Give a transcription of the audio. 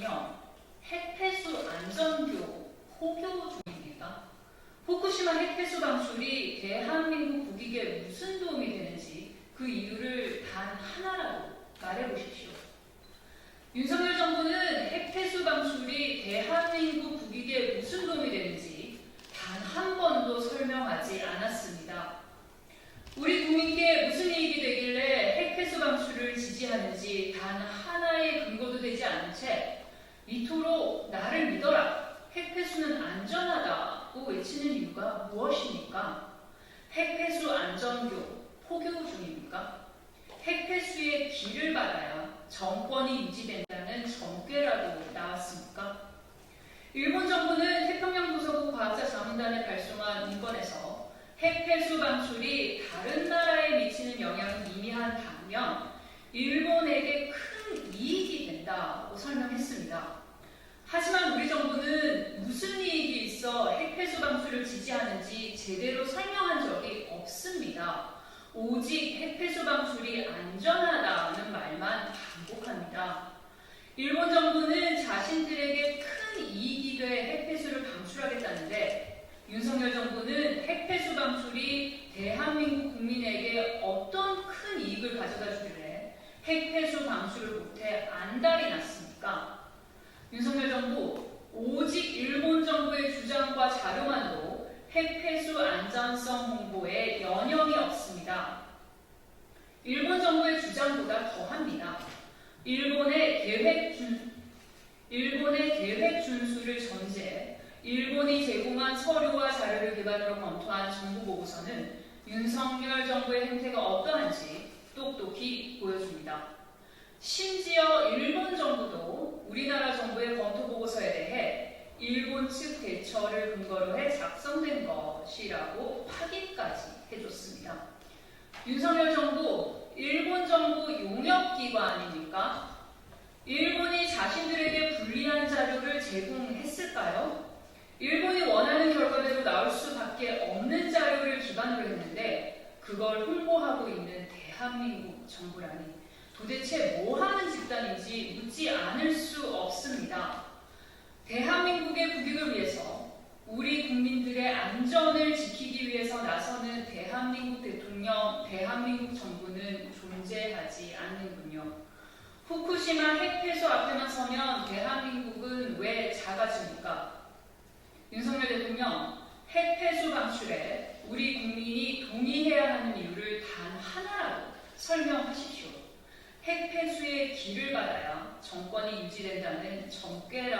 대통령, 핵폐수 안전교 포교 중입니까? 후쿠시마 핵폐수 방출이 대한민국 국익에 무슨 도움이 되는지 그 이유를 단 하나라도 말해보십시오. 윤석열 정부는 핵폐수 방출이 대한민국 국익에 무슨 도움이 되는지 단 한 번도 설명하지 않았습니다. 우리 국민께 무슨 이익이 되길래 핵폐수 방출을 지지하는지 단 하나의 근거도 되지 않은 채 이토록 나를 믿어라, 핵폐수는 안전하다고 외치는 이유가 무엇입니까? 핵폐수 안전교 포교 중입니까? 핵폐수의 길을 받아야 정권이 유지된다는 정죄라고 나왔습니까? 일본 정부는 태평양 도서국 과학자 자문단에 발송한 문건에서 핵폐수 방출이 다른 나라에 미치는 영향은 미미한 반면 일본에게 큰 이익이 된다고 설명했습니다. 하지만 우리 정부는 무슨 이익이 있어 핵폐수 방출을 지지하는지 제대로 설명한 적이 없습니다. 오직 핵폐수 방출이 안전하다는 말만 반복합니다. 일본 정부는 자신들에게 큰 이익이 돼 핵폐수를 방출하겠다는데 윤석열 정부는 핵폐수 방출이 대한민국 국민에게 어떤 큰 이익을 가져다 주길래 핵폐수 방출을 못해 안달이 났습니까? 윤석열 정부 오직 일본 정부의 주장과 자료만으로 핵폐수 안전성 홍보에 여념이 없습니다. 일본 정부의 주장보다 더합니다. 일본의 계획 준수를 전제해 일본이 제공한 서류와 자료를 기반으로 검토한 정부 보고서는 윤석열 정부의 행태가 어떠한지 똑똑히 보여줍니다. 심지어 일본 정부도 우리나라 정부의 검토 보고서에 대해 일본 측 대처를 근거로 해 작성된 것이라고 파기까지 해줬습니다. 윤석열 정부, 일본 정부 용역기관입니까? 일본이 자신들에게 불리한 자료를 제공했을까요? 일본이 원하는 결과대로 나올 수밖에 없는 자료를 기반으로 했는데 그걸 홍보하고 있는 대한민국 정부라니 도대체 뭐 하는 집단인지 묻지 않을 수 없습니다. 대한민국의 국익을 위해서 우리 국민들의 안전을 지키기 위해서 나서는 대한민국 대통령, 대한민국 정부는 존재하지 않는군요. 후쿠시마 핵폐수 앞에만 서면 대한민국은 왜 작아집니까? 윤석열 대통령, 핵폐수 방출에 우리 국민이 동의해야 하는 이유를 단 하나라도 설명하십시오. 핵폐수의 길을 받아야 정권이 유지된다는 정죄